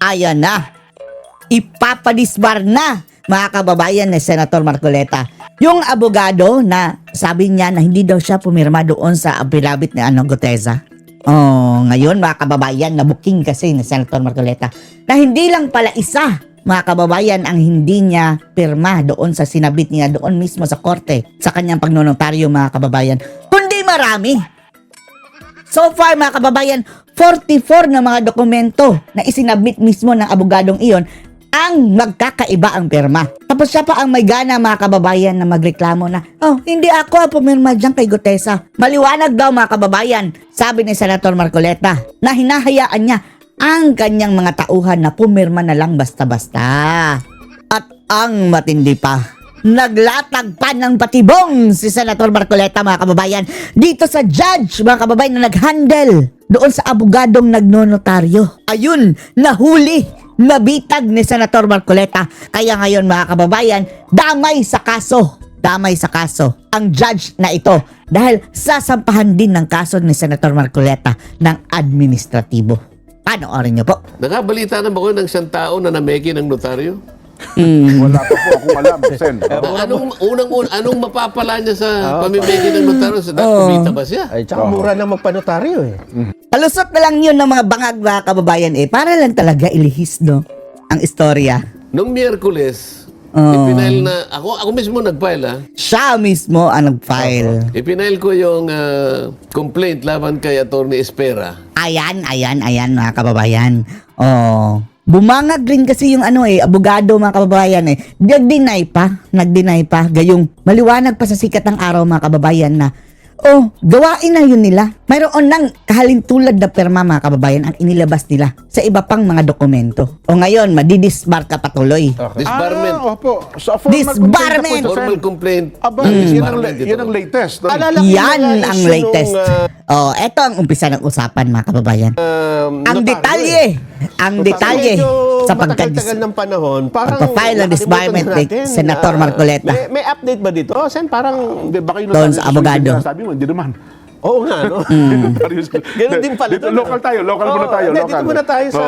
Ayan na. Ipapadisbar na, mga kababayan ni Senator Marcoleta. Yung abogado na sabi niya na hindi daw siya pumirma doon sa affidavit ni Gutesa. Oh, ngayon mga kababayan, nabuking kasi ni Senator Marcoleta na hindi lang pala isa, mga kababayan, ang hindi niya pirma doon sa sinabit niya doon mismo sa korte sa kanyang pagnonotaryo, mga kababayan, kundi marami. So far, mga kababayan, 44 na mga dokumento na isinabit mismo ng abogadong iyon ang magkakaiba ang pirma. Tapos siya pa ang may gana, mga kababayan, na magreklamo na, oh, hindi ako ang pumirma dyan kay Gutesa. Maliwanag daw, mga kababayan, sabi ni Senator Marcoleta, na hinahayaan niya ang kanyang mga tauhan na pumirma na lang basta-basta. At ang matindi pa, naglatag pa ng patibong si Senator Marcoleta, mga kababayan, dito sa judge, mga kababayan, na nag-handle doon sa abogadong nagnonotaryo. Ayun, nahuli, nabitag ni Senator Marcoleta. Kaya ngayon, mga kababayan, damay sa kaso ang judge na ito dahil sasampahan din ng kaso ni Senator Marcoleta ng administratibo. Panoorin niyo po. Nakabalita na ba ko ng isang tao na nameki ng notaryo? Wala pa po akong alam, Sen. Anong mapapala niya sa pamimeki ng notaryo? Sa kumita ba siya? Ay, tsaka mura na magpanotaryo eh. Kalusot na lang yun ng mga bangag, mga kababayan, para lang talaga ilihis, no, ang istorya. Nung Miyerkules, ipinail na, ako mismo nag-file Siya mismo ang nag-file. Ipinail ko yung complaint laban kay Attorney Espera. Ayan, mga kababayan. Oh. Bumangag rin kasi yung abogado, mga kababayan Nag-deny pa. Gayong maliwanag pa sa sikat ng araw, mga kababayan, na gawain na yun nila. Mayroon ng kahalintulad na perma, mga kababayan, ang inilabas nila sa iba pang mga dokumento. O ngayon, madidisbar ka patuloy. Disbarment. Opo. So, formal Disbarment! complaint na po, Sen. Formal complaint. Aba, Disbarment ito. yan ang latest. Alala ko Yan yung ang issue latest. Eto ang umpisa ng usapan, mga kababayan. Ang detalye, sa matagal-tagal ng panahon, parang pagpa-file ng disbarment ni Senator Marcoleta. May update ba dito? Sen, parang Hindi, baka yung Doon sa abogado. Sabi mo, hindi naman. oo nga, no? Ganun din pala. Dito, local tayo. Local muna tayo. Hindi, dito muna tayo sa...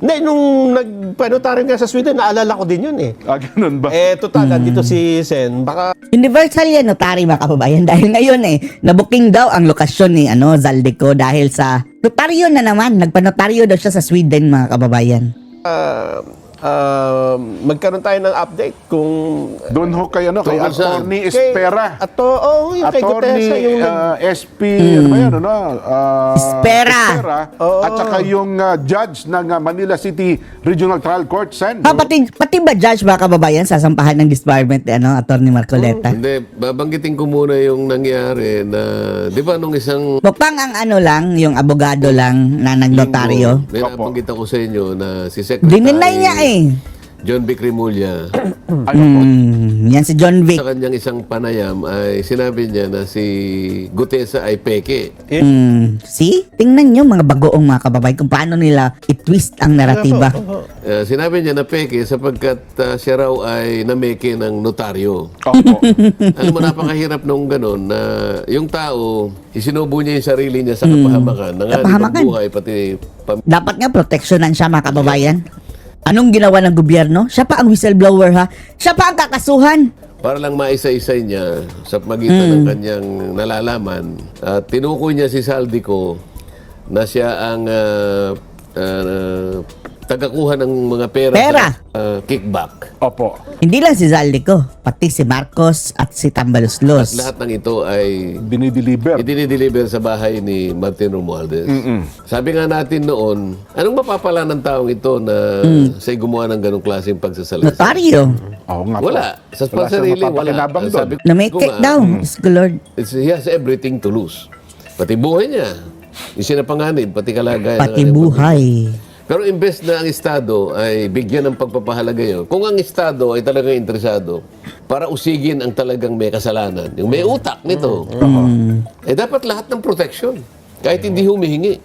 Hindi, nung nagpanotaryo nga sa Sweden, naalala ko din yun eh. Ganun ba? Total, dito si Sen, baka... Universal yan, notary, mga kababayan. Dahil ngayon nabuking daw ang lokasyon ni Zaldico dahil sa notaryo na naman. Nagpanotaryo daw siya sa Sweden, mga kababayan. magkaroon tayo ng update kung... Doon ho kay kay Tungkol saan? Attorney Espera. yung kay Gutesa, yung... SP, ano ba yan, Espera. At saka yung judge ng Manila City Regional Trial Court, Sen. Pati ba judge, mga kababayan, sasampahan ng disbarment ni Attorney Marcoleta? Hindi, babanggitin ko muna yung nangyari na, di ba nung isang Mukhang ang lang, yung abogado lang na nagnotaryo. may nabanggit ako sa inyo na si Secretary Dininay niya John Vic Rimulya, Yan si John Vic. sa kanyang isang panayam ay sinabi niya na si Gutesa ay peke. See? Tingnan nyo, mga bagoong, mga kababayan, kung paano nila i-twist ang naratiba. Sinabi niya na peke sapagkat siya raw ay nameke ng notaryo. Opo. Alam mo, napakahirap nung ganun na yung tao, isinubo niya yung sarili niya sa kapahamakan. Kapahamakan. Buhay, pati Dapat nga proteksyonan siya, mga kababayan. Anong ginawa ng gobyerno? Siya pa ang whistleblower, ha? Siya pa ang kakasuhan. para lang maisa-isay niya sa pagitan ng kanyang nalalaman. At tinukoy niya si Saldico na siya ang tagakuha ng mga pera. Sa kickback. Opo. Hindi lang si Zaldico, pati si Marcos at si Tambaluslos. Lahat ng ito ay Dinideliver. idinideliver sa bahay ni Martin Romualdez. Sabi nga natin noon, anong mapapala ng taong ito na siya'y gumawa ng ganong klaseng pagsasalita? Notaryo. Oo nga po. Wala. Sa Wala siyang sarili, wala. mapapakinabang doon. Sabi ko Na may cake nga, daw, Diyos ko Lord. he has everything to lose. Pati buhay niya. Yung sinapanganib, pati kalagayan. ng Pati kanyang buhay. Pero imbes na ang Estado ay bigyan ng pagpapahalaga yun, kung ang Estado ay talagang interesado para usigin ang talagang may kasalanan, yung may utak nito, dapat lahat ng protection, kahit hindi humihingi.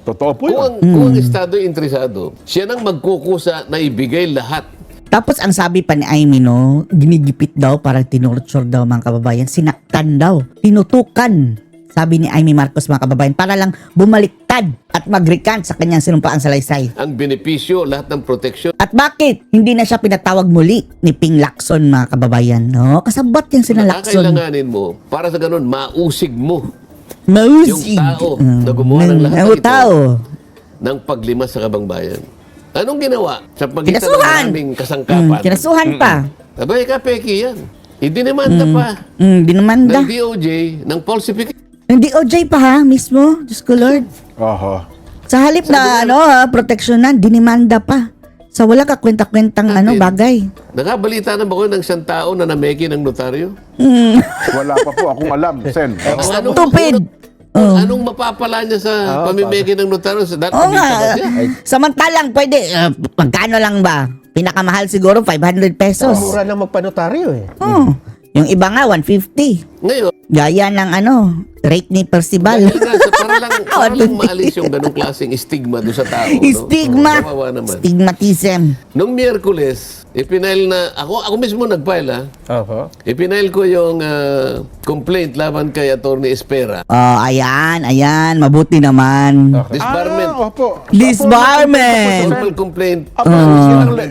Totoo po yun. Kung ang Estado ay interesado, siya nang magkukusa na ibigay lahat. Tapos ang sabi pa ni Amy, no, ginigipit daw, parang tinurture daw mga kababayan, sinaktan daw, tinutukan sabi ni Amy Marcos mga kababayan, para lang bumaliktad at mag-recant sa kanyang sinumpaang salaysay. Ang benepisyo, lahat ng proteksyon. At bakit hindi na siya pinatawag muli ni Ping Lacson mga kababayan? No? Kasabat yan sina Lacson. Kakailanganin mo, para sa ganun, mausig mo Mausig. yung tao na gumawa ng lahat ng ito tao. ng paglimas sa kabangbayan. Anong ginawa sa pagitan ng Kinasuhan. maraming kasangkapan? Kinasuhan pa. Abay, kapeki yan. Idinimanda pa Dinamanda. ng DOJ ng falsification. Hindi OJ pa ha, mismo. Diyos ko Lord. Oho. Sa halip na proteksyonan, dinimanda pa. Sa wala ka kwenta-kwentang bagay. Nakabalita na ba kayo ng isang tao na nameki ng notaryo? Wala pa po akong alam, Sen. Stupid. Anong mapapala niya sa pamimeki ng notaryo? Sa dati Oo nga. ba siya? Samantalang pwede, magkano lang ba? Pinakamahal siguro, 500 pesos. Mura lang magpanotaryo eh. Oh, yung iba nga, 150. Ngayon, Gaya ng rate ni Percival. dahil nga, para lang maalis yung ganong klaseng stigma doon sa tao. No? Stigma. Kawawa naman. Stigmatism. Nung Miyerkules, ipinail na, ako mismo nag-file Oho. Ipinail ko yung complaint laban kay Atty. Espera. Oh, ayan. Mabuti naman. Disbarment. Opo. Disbarment. Formal complaint.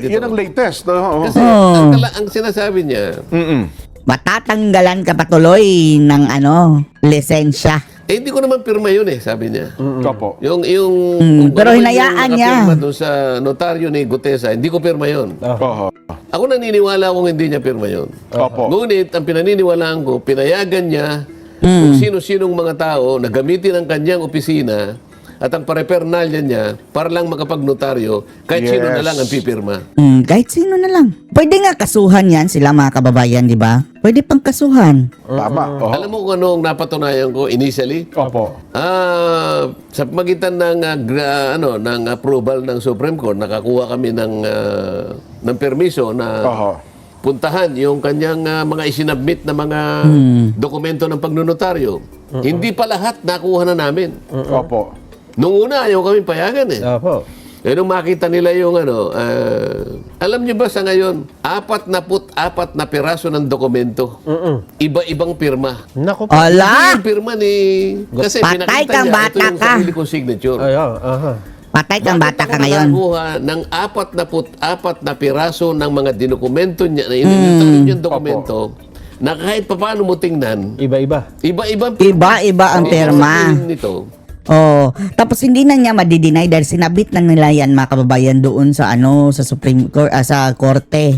Yan ang latest. Oo. Kasi ang sinasabi niya, Matatanggalan ka patuloy ng lisensya. hindi ko naman pirma yun sabi niya. Opo. Yung pero ano hinayaan yung niya. nakapirma doon sa notaryo ni Gutesa, hindi ko pirma yun. Oho. Ako naniniwala kung hindi niya pirma yun. Opo. Ngunit, ang pinaniniwalaan ko, pinayagan niya kung sino-sinong mga tao na gamitin ang kanyang opisina at ang parepernalya niya para lang makapag-notaryo kahit sino na Yes. lang ang pipirma. Kahit sino na lang. Pwede nga kasuhan yan sila mga kababayan, di ba? Pwede pang kasuhan. Tama. Oho. Alam mo kung anong napatunayan ko initially? Opo. Sa pagitan ng ng approval ng Supreme Court, nakakuha kami ng permiso na Oho. puntahan yung kanyang mga isinabmit na mga dokumento ng pagnonotaryo. Hindi pa lahat nakuha na namin. Opo. Nung una, ayaw kami payagan Opo. nung makita nila yung alam niyo ba sa ngayon, 44 na piraso ng dokumento. Iba-ibang pirma. Naku po. Ala! Yung pirma ni... Kasi Patay pinakita kang niya, bata ito yung ka. sarili kong signature. Ayan, aha. Patay kang bata ka ngayon. Nakakuha ng 44 na piraso ng mga dinokumento niya, na ininitawag yung dokumento, na kahit paano mo tingnan, Iba-iba. iba-ibang Iba-iba ang pirma. nito. Oh, tapos hindi na niya madideny dahil sinabit na nila yan mga kababayan doon sa sa Supreme Court, sa korte.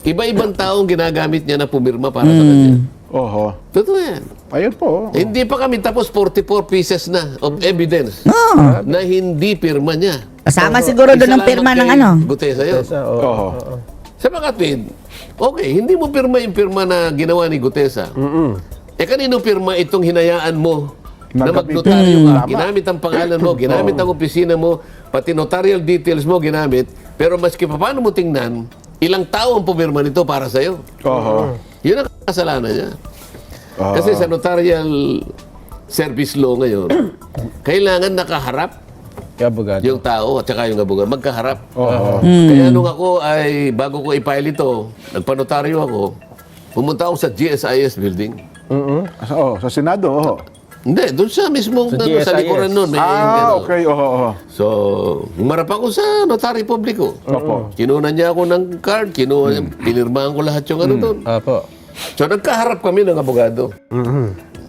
Iba-ibang taong ginagamit niya na pumirma para sa kanya. Oho. Totoo yan. Ayun po. Hindi pa kami tapos 44 pieces na of evidence Oh, na hindi pirma niya. kasama siguro doon ang pirma ng Gutesa yun. Oho. Sa makatwid, okay, hindi mo pirma yung pirma na ginawa ni Gutesa. Kanino pirma itong hinayaan mo na magnotaryo ka? Tama. Ginamit ang pangalan mo, ginamit ang opisina mo, pati notarial details mo ginamit, pero maski pa paano mo tingnan, ilang tao ang pumirma nito para sa'yo. Oho. Yun ang kasalanan niya. Kasi sa notarial service law ngayon, kailangan nakaharap Kaya abogado. yung tao at saka yung abogado. Magkaharap. Oho. Kaya nung ako ay, bago ko i-file ito, nagpanotaryo ako, pumunta ako sa GSIS building. Sa Senado. Oho. Hindi, doon sa mismo, sa GSIS. likuran nun. May, ano. Okay. Oho. So, humarap ako sa notary publiko. Opo. Kinuha niya ako ng card, pinirmahan ko lahat yung ano doon. Opo. So, nagkaharap kami ng abogado.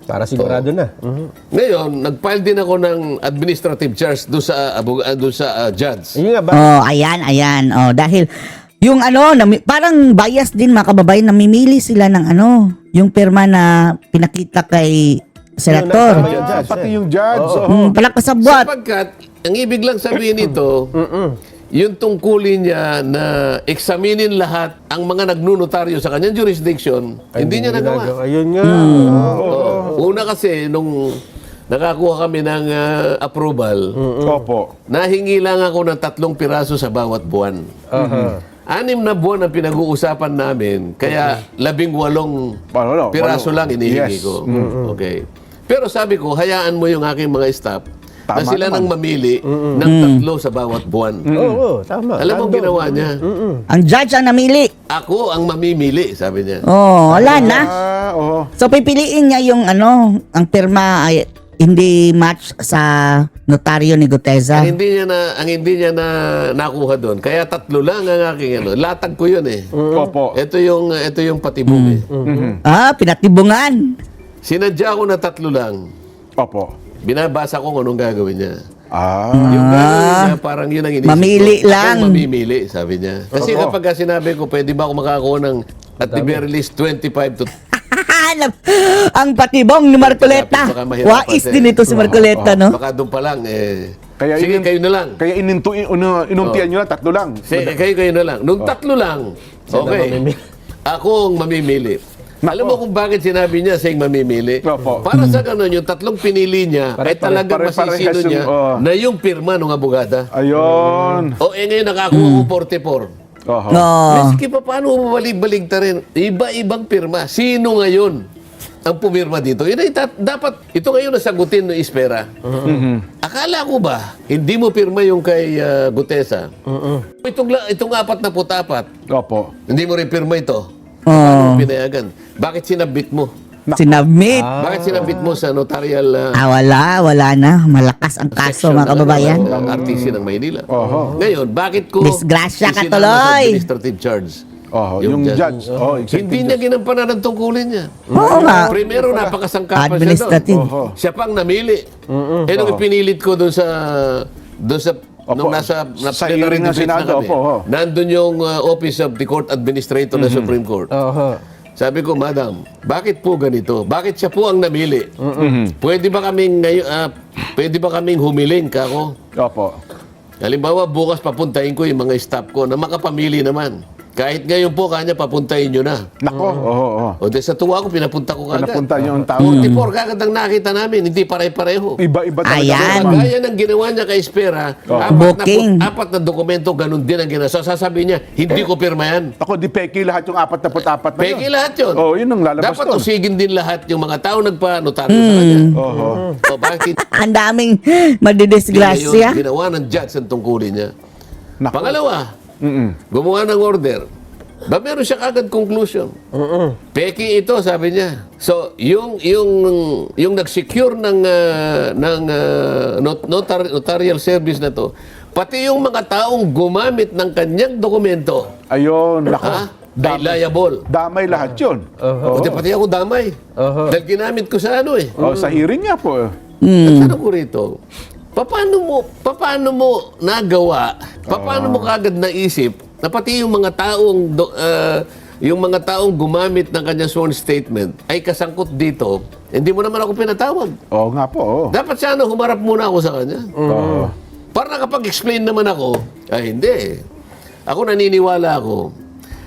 Para sigurado na. Ngayon, nag-file din ako ng administrative charge doon sa judge. Yun nga ba? Oh, ayan. Oh, dahil yung parang bias din mga kababayan, namimili sila ng yung pirma na pinakita kay senator. Yung judge, Pati yung judge. Oho. Palakasabwat. Sapagkat, ang ibig lang sabihin nito, yung tungkulin niya na eksaminin lahat ang mga nagnunotaryo sa kanyang jurisdiction, hindi niya nagawa. Ayun nga. Una kasi, nung nakakuha kami ng approval, Opo. nahingi lang ako ng 3 piraso sa bawat buwan. 6 na buwan ang pinag-uusapan namin, kaya 18 piraso lang inihingi Yes. ko. Okay. Pero sabi ko, hayaan mo yung aking mga staff na sila naman. nang mamili ng tatlo sa bawat buwan. Oo, tama. Alam mo ang Nandun. ginawa niya? Ang judge ang namili. Ako ang mamimili, sabi niya. Oh, wala na. Oo. So pipiliin niya yung ang pirma ay hindi match sa notaryo ni Guteza. Ang hindi niya na nakuha doon. Kaya tatlo lang ang aking latag ko 'yun eh. Opo. Ito yung patibong eh. Pinatibungan. Sinadya ko na tatlo lang. Opo. Binabasa ko kung anong gagawin niya. Yung Ah. gagawin niya, parang yun ang inisip Mamili ko. lang. Ako mamimili, sabi niya. Kasi kapag sinabi ko, pwede ba ako makakuha ng at the very least 25 to Ang patibong ni Marcoleta. Baka mahirapan Wais siya. din ito si Marcoleta, no? baka doon pa lang eh. Kaya Sige, kayo na lang. Kaya inumpian nyo lang, tatlo lang. Sige, kayo na lang. Nung tatlo lang, okay. mamimili. Ako ang mamimili. Alam mo kung bakit sinabi niya siyang mamimili? Opo. Para sa ganun, yung tatlong pinili niya ay talagang masisino pare-parehas niya yung, na yung pirma ng abogada. Ayun. O ngayon nakakuha ko 44. Oho. No. Maski pa paano mo balig-balig ta rin? Iba-ibang pirma. Sino ngayon ang pumirma dito? Yun ay dapat, ito ngayon nasagutin ng Ispera. Akala ko ba, hindi mo pirma yung kay Gutesa? Itong 44, Opo. hindi mo rin pirma ito. Oh. Paano mo pinayagan? Bakit sinabit mo? Sinabmit. Bakit sinabit mo sa notarial Wala na. Malakas ang kaso, section mga kababayan. ng RTC ng Maynila? Oho. Ngayon, bakit ko Disgrasya ka isinama tuloy. sa administrative charge? Oho. Yung judge. Oh, Hindi niya ginampanan ang tungkulin niya. Oo nga. Primero, napakasangkapan Administrative. siya doon. Siya pang namili. Nung ipinilit ko doon sa nung nasa Sa plenary hearing ng debate na Senado, kami, opo, nandun yung Office of the Court Administrator ng Supreme Court. Sabi ko, Madam, bakit po ganito? Bakit siya po ang namili? Pwede ba kaming humiling kako? Opo. Halimbawa, bukas papuntahin ko yung mga staff ko na makapamili naman. Kahit ngayon po, kanya papuntahin nyo na. Nako. Oho. O di sa tuwa ko, pinapunta ko kagad. Pinapunta yung tao. 44 kagad ang nakita namin, hindi pare-pareho. Iba-iba talaga. Ayan. Gaya ng ginawa niya kay Espera, Booking. apat na dokumento, ganun din ang ginawa. So, sasabihin niya, hindi ko pirma yan. Ako, di peki lahat yung 44 na Peki lahat yun. Oh, yun ang lalabas Dapat doon. usigin din lahat yung mga tao nagpa-notaryo sa kanya. Oho. O bakit Ang daming hindi madidisgrasya. ngayon ginawa ng judge ang tungkulin niya? Nako. Pangalawa, gumawa ng order. Ba meron siya kagad conclusion. Peki ito, sabi niya. So, yung nag-secure ng notarial service na to, pati yung mga taong gumamit ng kanyang dokumento, Ayun. Nako. ay liable. Damay lahat yun. Pati ako damay. Dahil ginamit ko sa ano eh. Oh, sa hearing niya po. At ano ko rito, paano mo nagawa, paano mo kagad naisip na pati yung mga taong gumamit ng kanyang sworn statement ay kasangkot dito, hindi mo naman ako pinatawag. Oo nga po. Oh. Dapat sana humarap muna ako sa kanya. Oo. Para nakapag-explain naman ako, ay hindi. Ako naniniwala ako,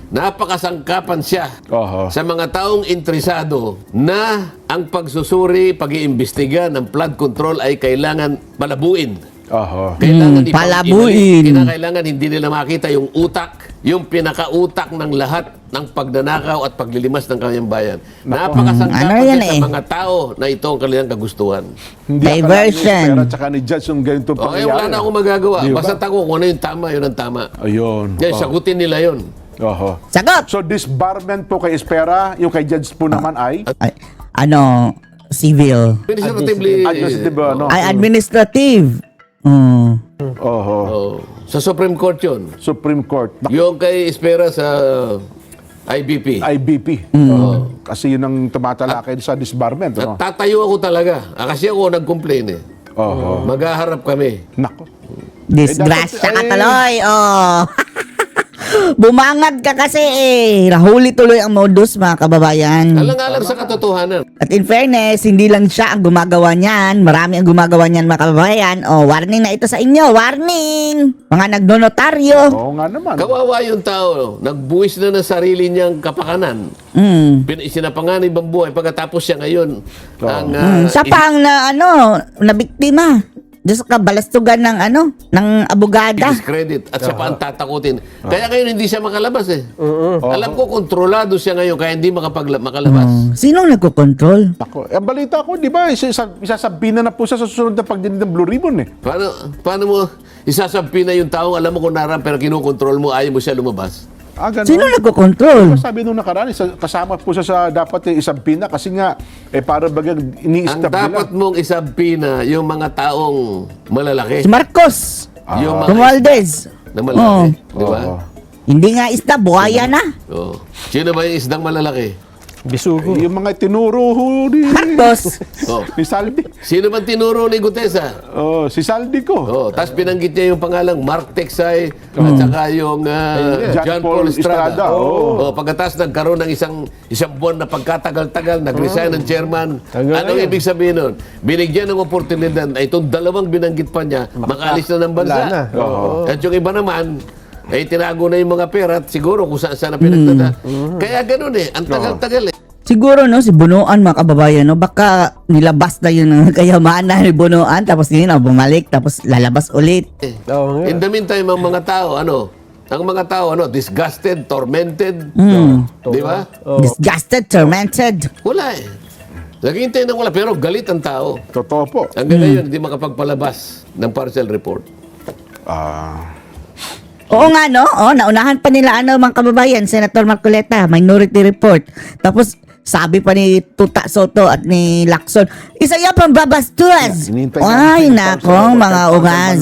napakasangkapan siya Oho. sa mga taong interesado na ang pagsusuri, pag-iimbestiga ng flood control ay kailangan palabuin. Oho. Kailangan palabuin. Kinakailangan hindi nila makita yung utak, yung pinakautak ng lahat ng pagnanakaw at paglilimas ng kanyang bayan. Napakasangkapan Ano yan sa eh? mga tao na ito ang kanilang kagustuhan. Hindi Diversion. Pero tsaka ni judge yung ganito Okay, pangyayari. wala na akong magagawa. Di ba? Basta ako kung ano yung tama, yun ang tama. Ayun. Kaya sagutin nila yun. Oho. Sagot! So disbarment po kay Espera, yung kay judge po naman ay Ay, civil. Administratively, administrative ano? Ay, administrative. Oho. sa Supreme Court yun. Supreme Court. Yung kay Espera sa IBP. IBP. Oo. Kasi yun ang tumatalakay sa disbarment. Ano? At tatayo ako talaga. Kasi ako nag-complain eh. Oho. Maghaharap kami. Nako. Disgrasya ka dapat, tuloy. Oh. Bumangad ka kasi eh. Rahuli tuloy ang modus, mga kababayan. Alang-alang sa katotohanan. At in fairness, hindi lang siya ang gumagawa niyan. Marami ang gumagawa niyan, mga kababayan. Oh, warning na ito sa inyo. Warning! Mga nagnonotaryo. Oo nga naman. Kawawa yung tao. Nagbuwis na ng sarili niyang kapakanan. Isinapanganib ang buhay. Pagkatapos siya ngayon, ang, Siya pa ang na biktima. Diyos ka, balastugan ng ng abogada. Discredit at siya pa ang tatakutin. Kaya ngayon hindi siya makalabas eh. Alam ko kontrolado siya ngayon kaya hindi makalabas. Sinong nagkokontrol? Ako, ang balita ko, di ba, isasabihin na po siya sa susunod na pagdinig ng Blue Ribbon eh. Paano mo isasabi na yung taong alam mo kung naran pero kinukontrol mo, ayaw mo siya lumabas? Ganun. Sino nagkokontrol? Sabi nung nakaraan, kasama po siya sa dapat isampina kasi nga, para bagang Ang ini-stop dapat nila. mong isampina yung mga taong malalaki. Si Marcos. Yung mga Romualdez. na malalaki. Di ba? Oo. Hindi nga isda, buhaya na. Oh. Sino ba yung isdang malalaki? Bisugo. Yung mga tinuro ho ni, Marcos. Oh. ni Saldi. Sino man tinuro ni Gutesa? Oh, si Saldi ko. Oh, tapos binanggit niya yung pangalang Mark Texay at saka yung John Paul Estrada. Oh. Oh, pagkatapos nagkaroon ng isang buwan na pagkatagal-tagal, nag-resign ng chairman. Hanggang Anong ngayon. ibig sabihin nun? Binigyan ng oportunidad ay itong dalawang binanggit pa niya, makaalis na ng bansa. Wala na. Oo. At yung iba naman, ay tinago na yung mga pera at siguro kung saan na pinagdada. Kaya ganun eh, ang tagal-tagal eh. Siguro no, si Bunuan mga kababayan, no, baka nilabas na yun ng kayamanan ni Bunuan, tapos yun na bumalik, tapos lalabas ulit. Oo nga. In the meantime, ang mga tao, disgusted, tormented, di ba? Disgusted, tormented. Wala eh. Naghihintay ng wala, pero galit ang tao. Totoo po. Hanggang ngayon, hindi makapagpalabas ng partial report. Oo nga, no? Naunahan pa nila, mga kababayan, Senator Marcoleta, minority report. Tapos, sabi pa ni Tuta Soto at ni Lacson, isa yan pang babastos. Hinihintay Ay, natin. nako, mga ungaz.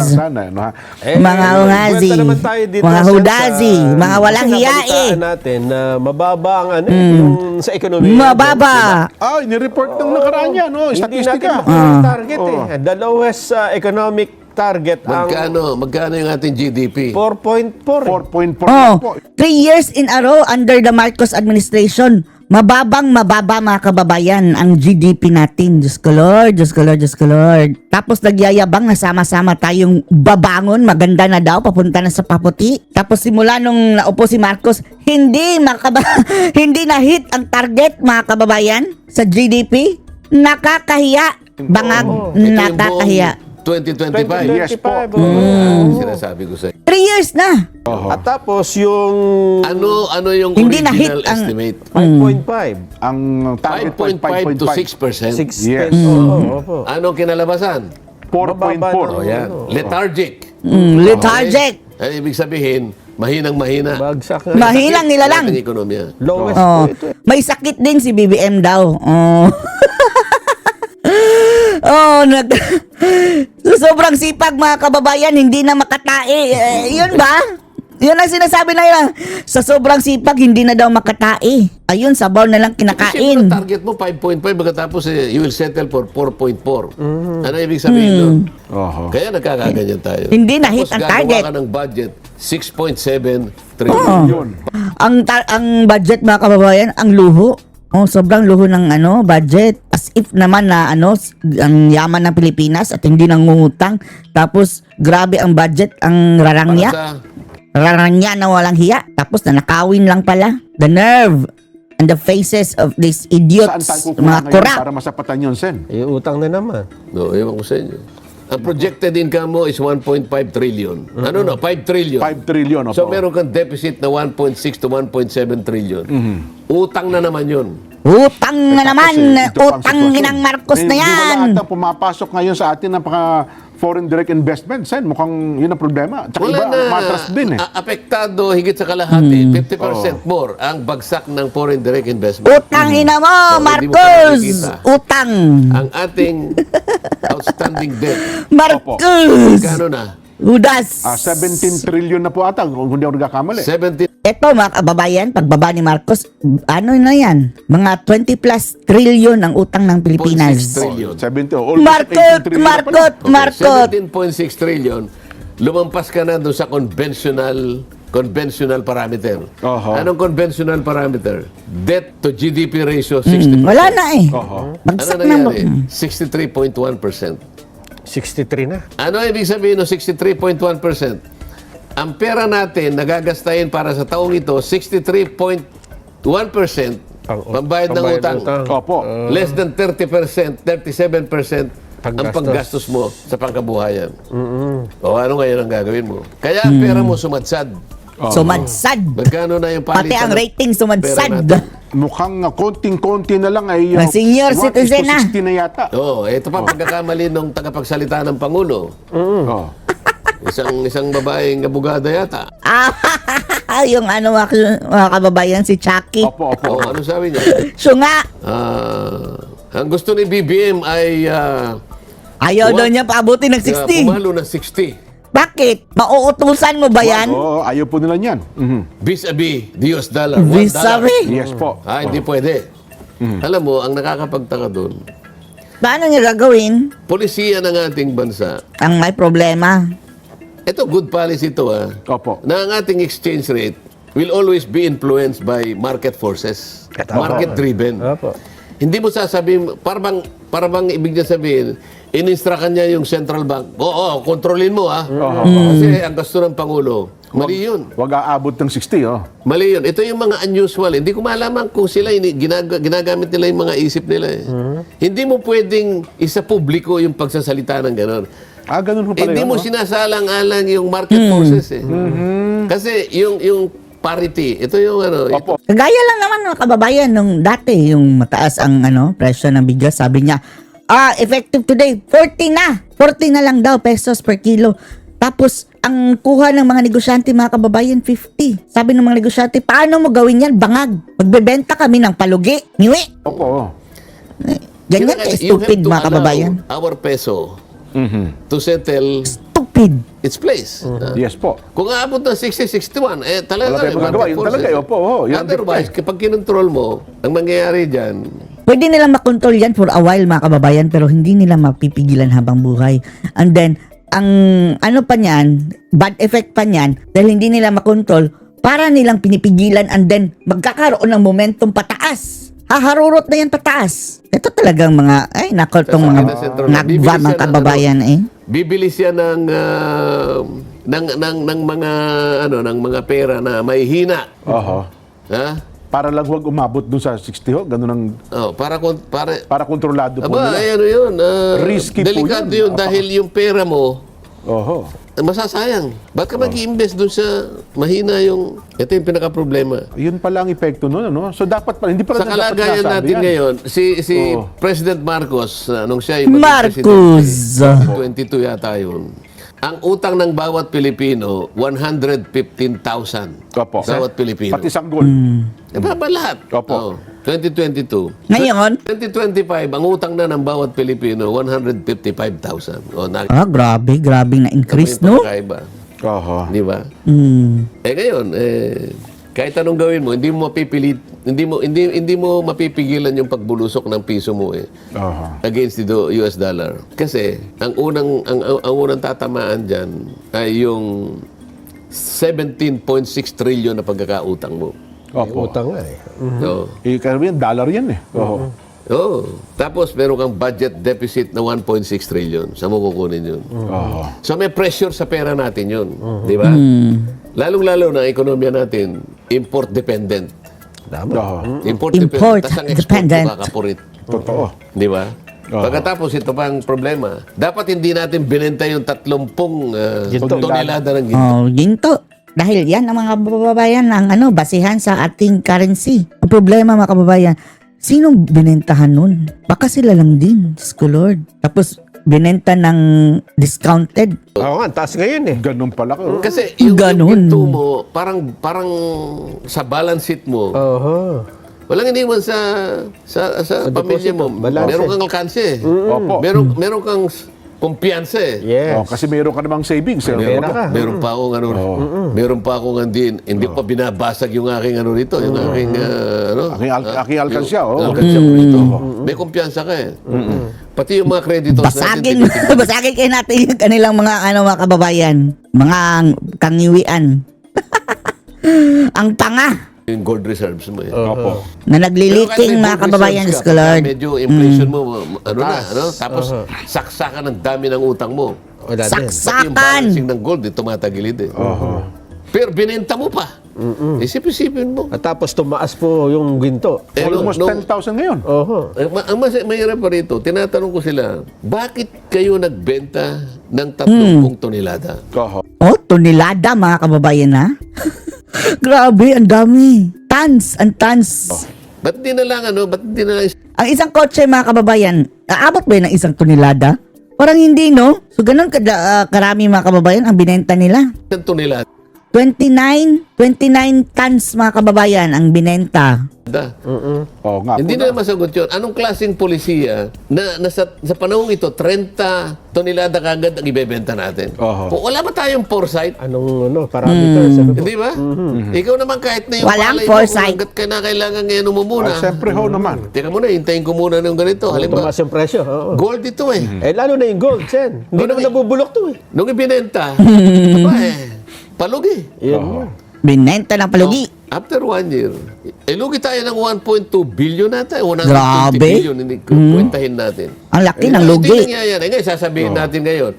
Mga ungazi, kwenta naman tayo dito, mga Sen, hudazi, sa- mga walang kasi hiyae. nabalitaan natin na mababa ang yung sa ekonomiya. Mababa. Ay, ni-report ng nakaraan yan, no? Hindi natin Statistika. makuha yung target eh. The lowest economic target ang Magkano yung ating GDP? 4.4. 4.4 Oh, po. 3 years in a row under the Marcos administration. Mababa mga kababayan ang GDP natin. Diyos ko Lord, Diyos ko Lord, Diyos ko Lord. Tapos nagyayabang na sama-sama tayong babangon, maganda na daw, papunta na sa paputi. Tapos simula nung naupo si Marcos, hindi hindi na-hit ang target mga kababayan sa GDP. Nakakahiya. Bangag, Ito yung nakakahiya. buong 2025. Yes po. Sinasabi ko sa 3 years na. At tapos yung Ano yung Hindi original na-hit ang- estimate? 5.5. Ang target po, 5.5 to 6%. 6. Yes. Opo. Anong kinalabasan? 4.4. O yan, lethargic. Lethargic. Ay, ibig sabihin, mahinang-mahina. Bagsak na. Mahilang nila lang. Ang ekonomiya. Lowest Oh, po ito. may sakit din si BBM daw. Oh. So, sobrang sipag mga kababayan, hindi na makatae. Yun ba? Yun ang sinasabi na yun. Sa sobrang sipag, hindi na daw makatae. Ayun, sabaw na lang Siyempre, kinakain. target mo 5.5, pagkatapos you will settle for 4.4. Ano ibig sabihin nun? Oho. Kaya nagkakaganyan tayo. Hindi na-hit Tapos ang gagawa target. ka ng budget, 6.7 trillion. Yun. Ang budget mga kababayan, ang luho. Oh, sobrang luho ng budget. As if naman na ang yaman ng Pilipinas at hindi nangungutang. Tapos grabe ang budget, ang rarangya. Para sa Rarangya na walang hiya. Tapos nanakawin lang pala. The nerve and the faces of these Saan idiots, tayo mga kukuha ngayon korap. para masapatan yun, Sen? Utang na naman. No, ewan ko sa inyo. Ang projected income mo is 1.5 trillion. 5 trillion. 5 trillion. So Opo. meron kang deficit na 1.6 to 1.7 trillion. Utang na naman yun. Utang na naman. Kasi ito pang Utang sitwasyon. ng Marcos na Hindi yan. wala ata pumapasok ngayon sa atin ng foreign direct investment, Sen. Mukhang yun ang problema. Tsaka Wala iba, na. matras din eh. Apektado higit sa kalahati, 50% more ang bagsak ng foreign direct investment. Utang ina mo, So, hindi mo pa Marcos. nakikita. Utang. Ang ating outstanding debt, Marcos. kano na? Udas. 17 trillion na po ata, kung hindi ako nagkakamali. 17 Ito mga kababayan, pagbaba ni Marcos, ano na yan? Mga 20 plus trillion ang utang ng Pilipinas. 6 trillion. 17, almost 18 Marcot, trillion na pala. Marcot, Marcot. 17.6 trillion, lumampas ka na doon sa conventional parameter. Oho. Anong conventional parameter? Debt to GDP ratio 60%. Wala na eh. Oho. Ano Bagsak na. nangyari? 63.1%. 63 na. Ano ibig sabihin ng 63.1%? Ang pera natin nagagastahin para sa taong ito, 63.1% pambayad ng utang. Opo. Less than 30%, 37% ang Panggastos. panggastos mo sa pangkabuhayan. O ano ngayon ang gagawin mo? Kaya ang pera mo sumadsad. Sumadsad. Magkano na yung Pati palitan ang ng rating pera sumadsad. natin? Mukhang konting-konti na lang ay Ang senior citizen na. 1:60 na yata. Oo, ito pa pagkakamali nung tagapagsalita ng Pangulo. Oh. Isang babaeng abogada yata. Yung ano mga kababayan, si Chucky. Opo, opo. O ano sabi niya? Siya nga. Ang gusto ni BBM ay Ayaw daw niya paabuti ng 60. pumalo ng 60. Bakit? Mauutusan mo ba yan? Oo, ayaw po nila yan. Vis-a-vis the US dollar. Vis-a-vis? Yes po. Hindi pwede. Alam mo, ang nakakapagtaka doon, Paano niya gagawin? polisiya ng ating bansa, Ang may problema. ito good policy ito Opo. na ang ating exchange rate will always be influenced by market forces. Market-driven. Opo. Hindi mo sasabihin, para bang ibig niya sabihin, in-instruct niya yung central bank, kontrolin mo Kasi ang gusto ng Pangulo, mali yun. Huwag aabot ng 60, oh. Mali yun. Ito yung mga unusual. Hindi ko malaman kung sila ginagamit nila yung mga isip nila. Hindi mo pwedeng isa publiko yung pagsasalita ng gano'n. Ganun po pala Hindi yun, mo oh. sinasalang-alang yung market forces Kasi yung parity, ito yung Opo. Kagaya lang naman mga kababayan nung dati yung mataas ang presyo ng bigas, sabi niya, effective today 40 na. 40 na lang daw pesos per kilo. Tapos ang kuha ng mga negosyante mga kababayan 50. Sabi ng mga negosyante, paano mo gawin yan? Bangag. Magbebenta kami ng palugi. Niwi. Opo, oh. Ganyan ka You have stupid to mga allow kababayan. our peso to settle Stupid. its place. Yes po. Kung aabot ng 60, 61, talaga Wala tayong magagawa. Yun talaga, opo, yan ang Otherwise, big kapag kinontrol mo, ang mangyayari dyan, Pwede nilang makontrol yan for a while mga kababayan, pero hindi nila mapipigilan habang buhay. And then, ang ano pa niyan, bad effect pa niyan, dahil hindi nila makontrol, para nilang pinipigilan and then magkakaroon ng momentum pataas. Haharurot na yan pataas. Ito talagang mga, nako tong mga Sasakin na sentro na, nagba bibili mga siya ng kababayan bibili siya ng mga pera na may hina. Oho. Ha? Para lang huwag umabot dun sa 60, ho. Ganun ang... Para kontrolado po aba, nila. ano yun? Risky po delikado yun. yun dahil yung pera mo, Oho. masasayang. Ba't ka mag-i-invest dun sa mahina yung... Ito yung pinaka-problema. Yun pala ang epekto nun, ano? So dapat pala, hindi pala Sa kalagayan dapat natin yan. ngayon, si Oo. President Marcos, nung siya yung Marcos. 22 yata yun. Ang utang ng bawat Pilipino, 115,000. Opo. Bawat Pilipino. Pati sanggol. Ba lahat? Opo. 2022. Ngayon, 2025, ang utang na ng bawat Pilipino, 155,000. grabe na increase, no? Kakaiba. Oho. Di ba? Ngayon, kahit anong gawin mo, hindi mo mapipigilan yung pagbulusok ng piso mo Oho. against the US dollar. Kasi ang unang tatamaan diyan ay yung 17.6 trillion na pagkakautang mo. Opo. Utang nga No. Karamihan, dollar yan eh. Oho. Tapos meron kang budget deficit na 1.6 trillion. Saan mo kukunin yun? Oho. So may pressure sa pera natin yun. Di ba? Lalong-lalo na ang ekonomiya natin, import-dependent. Oho. Import Tas ang export dependent. mo kakapurit. Totoo. Di ba? Pagkatapos, ito pa ang problema. Dapat hindi natin binenta yung 30 Ginto. tonelada ng ginto. Ginto. Dahil yan ang mga kababayan ng basihan sa ating currency. Ang problema mga kababayan, sinong binentahan nun? Baka sila lang din, Diyos ko Lord. Tapos binenta ng discounted. Oo nga, taas ngayon eh. Ganun pala. Kasi yung Ganun. ginto mo, parang sa balance sheet mo, Oho. walang iniwan sa pamilya mo. Balance. Meron kang alkanse. Opo. Meron kang kumpiyansa Yes. Kasi meron ka namang savings. Meron ka. Meron pa akong meron pa akong hindi pa binabasag yung aking rito, yung aking Aking alkansya, alkansya ko rito. May kumpiyansa ka Pati yung mga creditors Basagin, natin. basagin kayo natin yung kanilang mga kababayan. Mga kangiwian. Ang panga Yung gold reserves mo Opo. na Pero nagliliking kahit may mga gold kababayan, reserves Diyos ka, ko Lord. Medyo inflation mo, Tapos saksakan ng dami ng utang mo. Wala din. Pati yung Saksakan! balancing ng gold, tumatagilid Pero binenta mo pa. Isip-isipin mo. At tapos tumaas po yung ginto. Almost 10,000 ngayon. Oho. Ang mas mahirap pa rito, tinatanong ko sila, bakit kayo nagbenta ng 30 tonelada? Oho. Oh, tonelada mga kababayan ha. Grabe, ang dami. Tons and tons. Ba't di na lang Ang isang kotse mga kababayan, aabot ba yun ng isang tonelada? Parang hindi, no? So, ganun karami mga kababayan ang binenta nila. isang tonelada? 29 tons mga kababayan ang binenta. Oo nga Hindi po na masagot yun. Anong klaseng polisiya na sa panahong ito, 30 tonelada kagad ang ibebenta natin? Oho. Kung wala ba tayong foresight? Anong parameters? Ano po? Hindi ba? Ikaw naman kahit na yung Walang palay foresight. mo, hanggat kailangan ngayon mo muna. Ay, siyempre ho naman. Teka muna, hintayin ko muna ng ganito. Halimbawa, Tumaas yung presyo. Oo. gold ito eh. Lalo na yung gold, Sen. Hindi naman nabubulok to eh. Nung ibinenta, aba palugi. Yan yun. Binenta ng palugi. After 1 year, lugi tayo ng 1.2 billion nata. 120 Grabe. billion, hindi kwentahin natin. Ang laki ng Hindi lugi. nangyayari. Ngayon, sasabihin natin ngayon,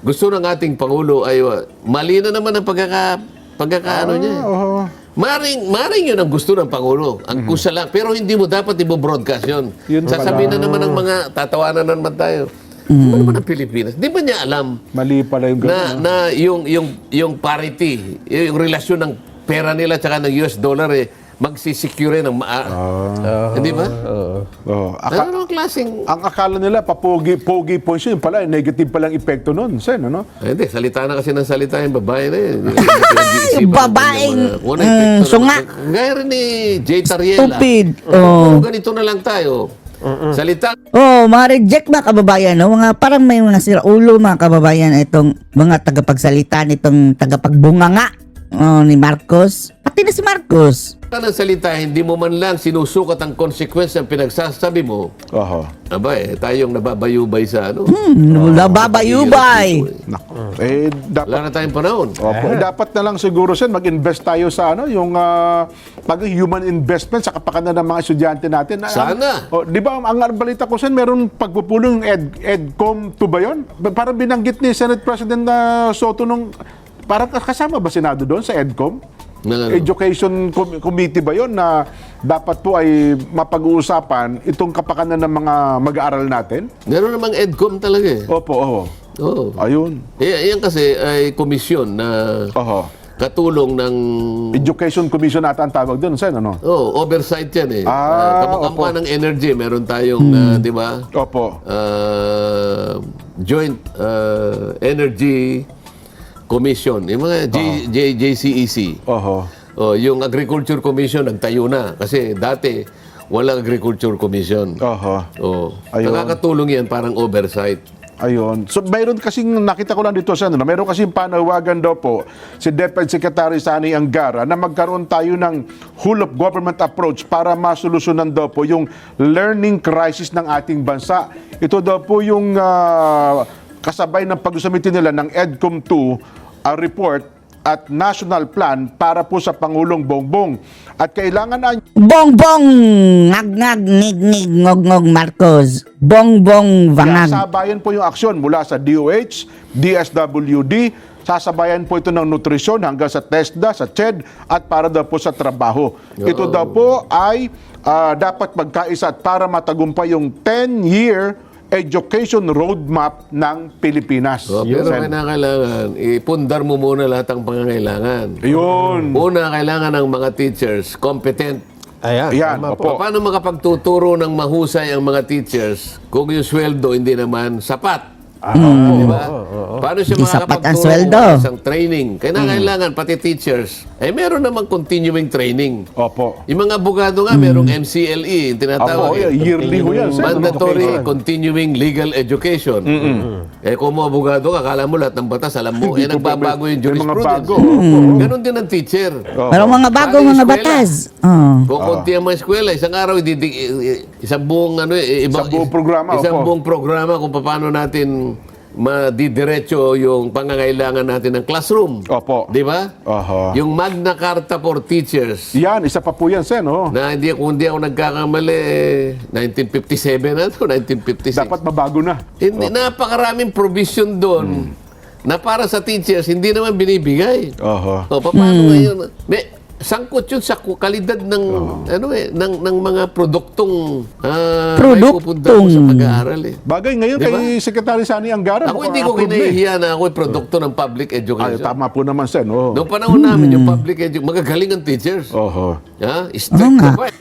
gusto ng ating Pangulo ay mali na naman ang pagkakaano niya. Oo. Maring yun ang gusto ng Pangulo. Ang kusa lang. Pero hindi mo dapat i-broadcast yun. Yun Sasabihin na naman ng mga tatawanan na naman tayo. Ano naman ang Pilipinas? Di ba niya alam Mali pala yung gano'n. na yung parity, yung relasyon ng pera nila tsaka ng US dollar magsisecure ng hindi ba? Oo. Ano namang klaseng Ang akala nila, pogi points yun pala, negative palang epekto nun, Sen, ano? hindi, salita na kasi ng salita yung babae na yun. Yung babaeng, sunga. Gaya rin ni Jay Tariela. Stupid. Kung ganito na lang tayo. Salita. Oh, ma-reject mga kababayan, no? Mga parang may mga siraulo mga kababayan itong mga tagapagsalita nitong tagapagbunganga ni Marcos. Pati na si Marcos. Ng salita, hindi mo man lang sinusukat ang consequence ng pinagsasabi mo. Oho. Aba tayong nababayubay sa ano. Nababayubay. Naku. Eh, dapat, Wala na tayong panahon. opo, dapat na lang siguro, Sen, mag-invest tayo sa ano, yung pag-human investment sa kapakanan ng mga estudyante natin. Sana. Di ba, ang balita ko, Sen, meron pagpupulong EDCOM 2 ba yun? Parang binanggit ni Senate President Soto nung, parang kasama ba Senado doon sa EDCOM? Ano? Education Committee ba yon na dapat po ay mapag-uusapan itong kapakanan ng mga mag-aaral natin? Meron namang EDCOM talaga eh. Opo, oho. Oo. Ayun. Yan kasi ay komisyon na Oho. katulong ng Education Commission ata ang tawag doon, Sen, ano? oversight yan eh. opo. Kamukha ng energy, meron tayong, di ba? Opo. Joint Energy Commission, yung mga JCEC. Oho. Yung Agriculture Commission nagtayo na kasi dati walang Agriculture Commission. Oho. Ayun. Nakakatulong yan parang oversight. Ayun. So, mayroon kasing, nakita ko lang dito, Sen, ano? Mayroon kasing panawagan daw po si DepEd Secretary Sani Angara na magkaroon tayo ng whole of government approach para masolusyonan daw po yung learning crisis ng ating bansa. Ito daw po yung kasabay ng pag-usamitin nila ng EDCOM 2 report at national plan para po sa Pangulong Bongbong. At kailangan na Bongbong! Ngag-ngag, nig-nig, ngog-ngog Marcos. Bongbong vangag. sasabayan po yung aksyon mula sa DOH, DSWD, sasabayan po ito ng nutrisyon hanggang sa TESDA, sa CHED, at para daw po sa trabaho. Ito daw po ay dapat magkaisa at para matagumpay yung 10-year education roadmap ng Pilipinas. Pero kailangan, ipundar mo muna lahat ng pangangailangan. Yun. Una, kailangan ng mga teachers competent. Ayan. Ayan, Tama opo. po. Paano makapagtuturo ng mahusay ang mga teachers kung yung sweldo hindi naman sapat? Di ba? Paano siya Hindi sapat ang makakapagturo sweldo. ng isang training? Kailangan pati teachers. Meron namang continuing training. Opo. Yung mga abogado nga, merong MCLE, tinatawag. Opo, yearly ho yan. Sen. Mandatory continuing legal education. Kung mo abogado ka, akala mo lahat ng batas, alam mo, Hindi po nagbabago may- yung may mga jurisprudence. bago. Ganon din ang teacher. Merong mga bagong Paano yung mga eskwela? batas. Oh. Kung konti ang mga eskwela, isang araw, isang buong, Isang buong programa, Isang opo. buong programa kung paano natin madidiretso yung pangangailangan natin ng classroom. Opo. Di ba? Oho. Yung Magna Carta for Teachers, Yan, isa pa po yan, Sen. Oh. na kung hindi ako nagkakamali, 1957 na ito, 1956. Dapat mabago na. Hindi, napakaraming provision doon na para sa teachers, hindi naman binibigay. Oho. O, paano ngayon? sangkot yun sa kalidad ng ng mga produktong Produktong. pupunta ko sa pag-aaral eh. Bagay ngayon Di ba? kay Secretary Sani Angara. Ako mukhang hindi ko approved na eh. kinahihiya na ako produkto ng public Ay, education. tama po naman, Sen. Oh. Noong panahon namin, yung public education, magagaling ang teachers. Oho. Ha? Oo Strict nga. pa.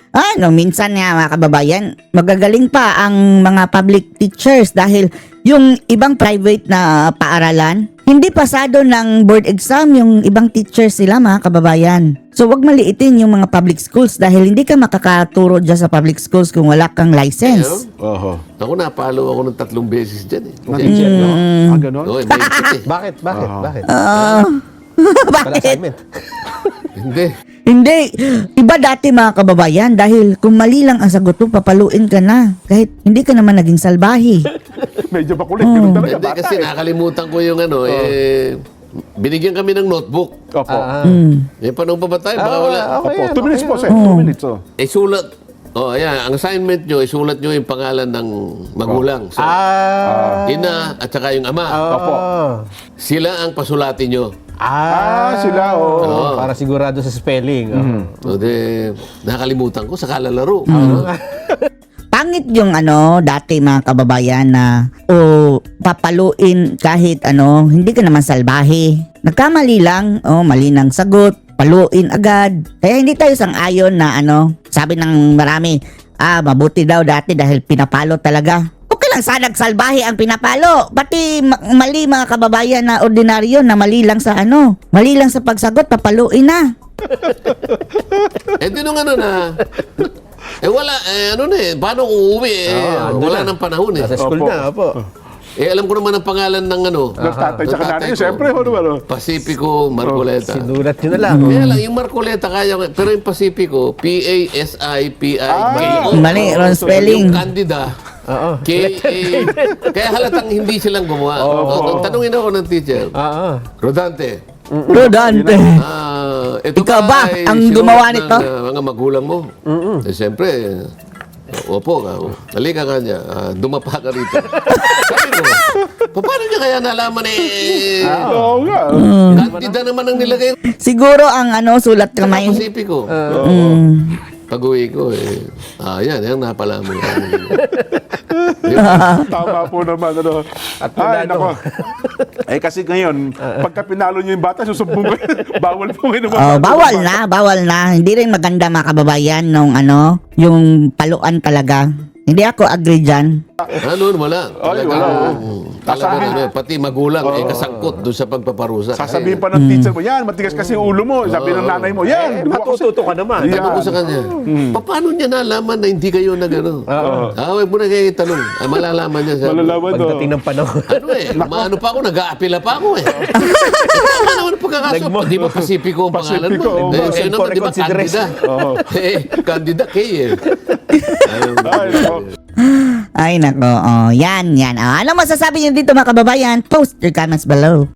Minsan nga mga kababayan, magagaling pa ang mga public teachers dahil yung ibang private na paaralan, hindi pasado ng board exam yung ibang teachers sila mga kababayan. So wag maliitin yung mga public schools dahil hindi ka makakaturo dyan sa public schools kung wala kang license. Oho. Ako napalo ako ng 3 beses dyan eh. Ng teacher, no? Ah, ganon? Oo, may ikot eh. Bakit? Bakit? Wala Bakit? assignment. Hindi. Hindi. Iba dati mga kababayan dahil kung mali lang ang sagot mo, papaluin ka na. Kahit hindi ka naman naging salbahe. Medyo makulit. Ganun talaga, Hindi bata kasi eh. nakalimutan ko yung binigyan kami ng notebook. Opo. Eh, paano pa ba tayo? Baka wala. Opo. 2 minutes po, Sen. 2 minutes, oh. Sulat. Ayan. Ang assignment nyo, isulat nyo yung pangalan ng magulang. So, ina at saka yung ama. Opo. Sila ang pasulatin nyo. Sila, oh. Para sigurado sa spelling. So, nakalimutan ko sa kalalaro. Pangit yung dati mga kababayan na papaluin kahit hindi ka naman salbahe. Nagkamali lang, mali ng sagot, paluin agad. Kaya hindi tayo sang-ayon na sabi ng marami, mabuti daw dati dahil pinapalo talaga. Okay lang sana salbahe ang pinapalo. Pati mali mga kababayan na ordinaryo na mali lang sa mali lang sa pagsagot, papaluin na. Di nung wala, paano kung uuwi? Wala nang panahon eh. Nasa school Opo. na, po. Alam ko naman ang pangalan ng Ng tatay sa tatay kananay. ko. Siyempre, ano. Pacifico Marcoleta. Sinulat nyo na lang. Kaya lang, yung Marcoleta kaya, pero yung Pacifico, P-A-S-I-P-I-K-O. Mali, wrong spelling. Yung Candida, K-A. Kaya halatang hindi silang gumawa. Tanungin ako ng teacher, Rodante, Rodante. ito Ikaw ba ay ang sinulat gumawa ng, nito? mga magulang mo? Siyempre, opo, halika ka niya, dumapa ka rito. Sabi ko, paano niya kaya nalaman Oo nga. Candida naman ang nilagay Siguro ang sulat sa kamay. Pacifico. Pag-uwi ko, yan napala mo. Tama po naman. At Ay, punado. nako. Kasi ngayon, pagka pinalo nyo yung bata, susumbong kayo. Bawal po ngayon. Bawal na. Hindi rin maganda mga kababayan nung yung paluan talaga. Hindi ako agree dyan. Wala. Ay, wala. Pati magulang, kasangkot doon sa pagpaparusa. Sasabihin pa ng teacher mo, yan, matigas kasi yung ulo mo. Sabi ng nanay mo, yan. Matututo ka naman. Yeah. Tanong ko sa kanya, paano niya nalaman na hindi kayo na gano'n? Huwag mo na kayo itanong. Malalaman niya sa... Malalaman to. Pagdating ng panahon. Maano pa ako, nag-aapila pa ako eh. Tama naman ang pagkakaso. Di ba Pacifico ang pangalan Pacifico, mo? oo. Kayo naman, di ba Reconsideration. Candida? Candida K eh. Ay, nako. Ay nako, yan. Ano masasabi niyo dito mga kababayan? Post your comments below.